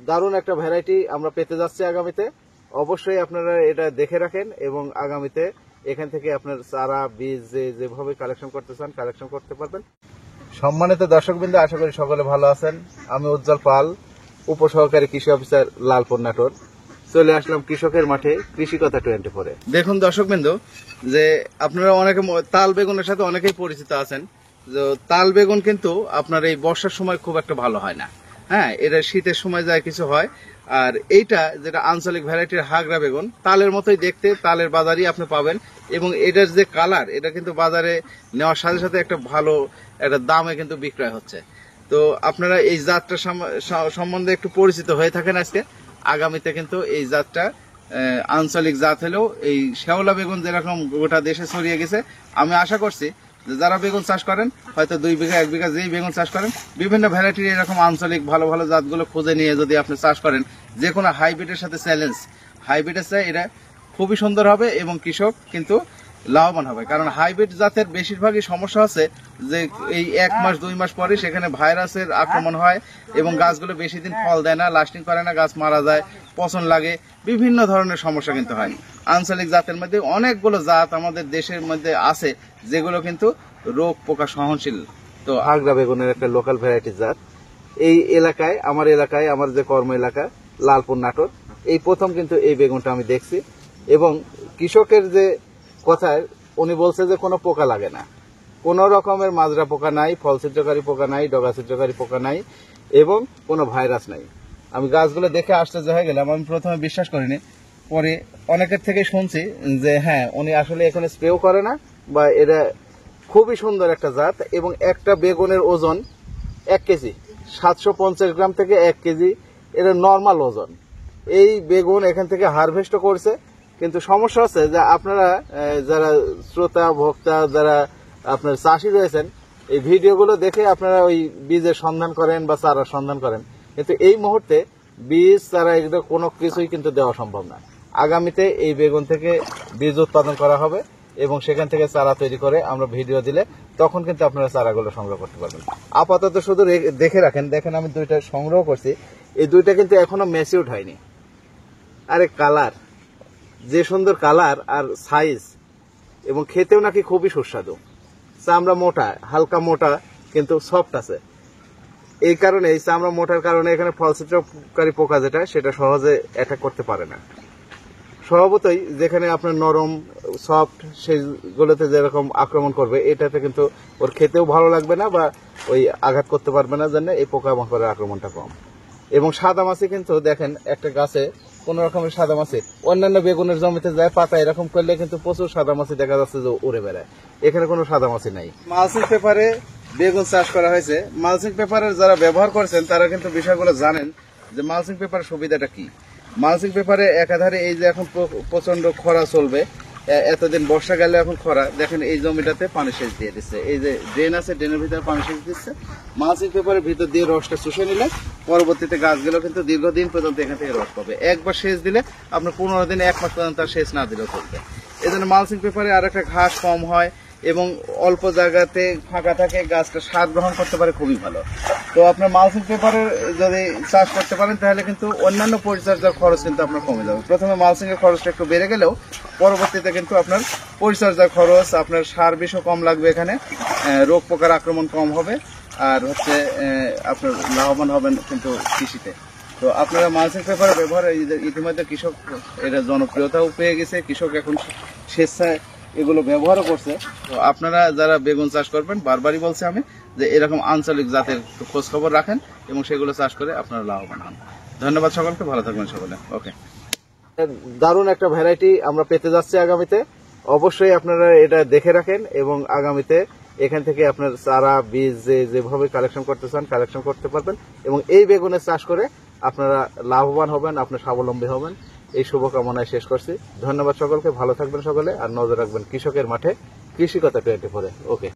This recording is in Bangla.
দারুণ একটা ভ্যারাইটি আমরা পেতে যাচ্ছি আগামীতে। অবশ্যই আপনারা এটা দেখে রাখেন এবং আগামীতে এখান থেকে আপনার চারা বীজ যেভাবে কালেকশন করতে চান কালেকশন করতে পারবেন। সম্মানিত দর্শকবৃন্দ, আশা করি সকলে ভালো আছেন। আমি উজ্জ্বল পাল, উপসহকারী কৃষি অফিসার, লালপুর নাটোর। চলে আসলাম কৃষকের মাঠে, কৃষি কথা 24-এ। দেখুন দর্শকবৃন্দ, যে আপনারা অনেকে তাল বেগুনের সাথে অনেকেই পরিচিত আছেন। তাল বেগুন কিন্তু আপনার এই বর্ষার সময় খুব একটা ভালো হয় না। হ্যাঁ, এটা শীতের সময় যায় কিছু হয়। আর এইটা যেটা আঞ্চলিক ভ্যারাইটির হাগরা বেগুন, তালের মতোই দেখতে, তালের বাজারই আপনি পাবেন। এবং এটার যে কালার, এটা কিন্তু বাজারে নেওয়ার সাথে সাথে একটা ভালো একটা দামে কিন্তু বিক্রয় হচ্ছে। তো আপনারা এই জাতটা সম্বন্ধে একটু পরিচিত হয়ে থাকেন আজকে। আগামীতে কিন্তু এই জাতটা আঞ্চলিক জাত হলেও এই শেওলা বেগুন যেরকম গোটা দেশে ছড়িয়ে গেছে, আমি আশা করছি যারা বেগুন চাষ করেন, হয়তো 2 বিঘা 1 বিঘা যেই বেগুন চাষ করেন, বিভিন্ন ভ্যারাইটির এরকম আঞ্চলিক ভালো ভালো জাতগুলো খুঁজে নিয়ে যদি আপনি চাষ করেন, যে কোনো হাইব্রিডের সাথে চ্যালেঞ্জ, হাইব্রিডের চাই এটা খুবই সুন্দর হবে এবং কৃষক কিন্তু লাভবান হবে। কারণ হাইব্রিড জাতের বেশিরভাগই সমস্যা আছে যে এই 1 মাস 2 মাস পরে সেখানে ভাইরাসের আক্রমণ হয় এবং গাছগুলো বেশি দিন ফল দেয় না, লাস্টিং করে না, গাছ মারা যায়, পচন লাগে, বিভিন্ন ধরনের সমস্যা কিন্তু হয়। আঞ্চলিক জাতের মধ্যে অনেকগুলো জাত আমাদের দেশের মধ্যে আছে যেগুলো কিন্তু রোগ পোকা সহনশীল। তো হাগরা বেগুনের একটা লোকাল ভ্যারাইটি জাত এই এলাকায়, আমার যে কর্ম এলাকা লালপুর নাটোর, এই প্রথম কিন্তু এই বেগুনটা আমি দেখছি। এবং কৃষকের যে কথায় উনি বলছে যে কোনো পোকা লাগে না, কোনো রকমের মাজরা পোকা নাই, ফল ছিদ্রকারী পোকা নাই, ডগা ছিদ্রকারী পোকা নাই এবং কোনো ভাইরাস নাই। আমি গাছগুলো দেখে আশ্চর্য হয়ে গেলাম। আমি প্রথমে বিশ্বাস করিনি, পরে অনেকের থেকে শুনছি যে হ্যাঁ, উনি আসলে এখানে স্প্রেও করে না, বা এটা খুবই সুন্দর একটা জাত। এবং একটা বেগুনের ওজন 1 কেজি, 750 গ্রাম থেকে 1 কেজি, এটা নর্মাল ওজন। এই বেগুন এখান থেকে হারভেস্টও করছে। কিন্তু সমস্যা হচ্ছে যে আপনারা যারা শ্রোতা ভোক্তা, যারা আপনার চাষি রয়েছেন, এই ভিডিওগুলো দেখে আপনারা ওই বীজের সন্ধান করেন বা চারার সন্ধান করেন, কিন্তু এই মুহূর্তে বীজ চারা এগুলো কোনো কিছুই কিন্তু দেওয়া সম্ভব না। আগামীতে এই বেগুন থেকে বীজ উৎপাদন করা হবে এবং সেখান থেকে চারা তৈরি করে আমরা ভিডিও দিলে তখন কিন্তু আপনারা চারাগুলো সংগ্রহ করতে পারবেন। আপাতত শুধু দেখে রাখেন। দেখেন আমি 2টা সংগ্রহ করছি, এই 2টা কিন্তু এখনো ম্যাচিউরড হয়নি। আরে কালার, যে সুন্দর কালার আর সাইজ, এবং খেতেও নাকি খুবই সুস্বাদু। চামড়া মোটা, হালকা মোটা কিন্তু সফট আছে। এই কারণে এই চামড়া মোটার কারণে এখানে ফল ছিদ্রকারী পোকা যেটা, সেটা সহজে অ্যাটাক করতে পারে না। স্বভাবতই যেখানে আপনার নরম সফট, সেইগুলোতে যেরকম আক্রমণ করবে, এটাতে কিন্তু ওর খেতেও ভালো লাগবে না বা ওই আঘাত করতে পারবে না, জন্য এই পোকামাকড়ের আক্রমণটা কম। এবং সাদামাছি কিন্তু দেখেন একটা গাছে কোন রকমের সাদামাছি, অন্যান্য বেগুনের জমিতে যায় পাতা এরকম করলে কিন্তু প্রচুর সাদামাছি দেখা যাচ্ছে যে উড়ে বেড়ায়, এখানে কোনো সাদামাছি নাই। মালচিং পেপারে বেগুন চাষ করা হয়েছে। মালচিং পেপারের যারা ব্যবহার করছেন তারা কিন্তু বিষয়গুলো জানেন যে মালচিং পেপারের সুবিধাটা কি। মালচিং পেপারে একাধারে এই যে এখন প্রচন্ড খরা চলবে, এতদিন বর্ষা গেলে এখন খরা, দেখেন এই জমিটাতে পানি সেচ দিয়ে দিচ্ছে, এই যে ড্রেন আছে, ড্রেনের ভিতরে পানি সেচ দিচ্ছে। মালচিং পেপারের ভিতর দিয়ে রসটা চুষে নিলে পরবর্তীতে গাছগুলো কিন্তু দীর্ঘদিন পর্যন্ত এখান থেকে রস পাবে। একবার সেচ দিলে আপনার 15 দিনে 1 মাস পর্যন্ত আর সেচ না দিলেও চলবে। এই জন্য মালচিং পেপারে আর একটা ঘাস কম হয় এবং অল্প জায়গাতে ফাঁকা থাকে, গাছটা স্বাদ গ্রহণ করতে পারে, খুবই ভালো। তো আপনার মালচিং পেপারে যদি চাষ করতে পারেন তাহলে কিন্তু অন্যান্য পরিচর্যার খরচ কিন্তু আপনার কমে যাবে। প্রথমে মালচিং এর খরচটা একটু বেড়ে গেলেও পরবর্তীতে কিন্তু আপনার পরিচর্যার খরচ, আপনার সার বিষও কম লাগবে, এখানে রোগ পোকার আক্রমণ কম হবে, আর হচ্ছে আপনার লাভবান হবেন কিন্তু কৃষিতে। তো আপনারা মালচিং পেপার ব্যবহার ইতিমধ্যে কৃষক এটা জনপ্রিয়তাও পেয়ে গেছে, কৃষক এখন স্বেচ্ছায় এগুলো ব্যবহারও করছে। তো আপনারা যারা বেগুন চাষ করবেন, বারবারই বলছি আমি যে এরকম আঞ্চলিক জাতের খোঁজ খবর রাখেন এবং সেগুলো চাষ করে আপনারা লাভবান হন। ধন্যবাদ সকলকে, ভালো থাকবেন সকলে। ওকে, দারুণ একটা ভ্যারাইটি আমরা পেতে যাচ্ছি আগামীতে। অবশ্যই আপনারা এটা দেখে রাখেন এবং আগামীতে এখান থেকে আপনার চারা বীজ যেভাবে কালেকশন করতে চান কালেকশন করতে পারবেন এবং এই বেগুনের চাষ করে আপনারা লাভবান হবেন, আপনার স্বাবলম্বী হবেন। এই শুভকামনায় শেষ করছি। ধন্যবাদ সকলকে, ভালো থাকবেন সকলে, আর নজর রাখবেন কৃষকের মাঠে, কৃষি কথা 24-এ। ওকে।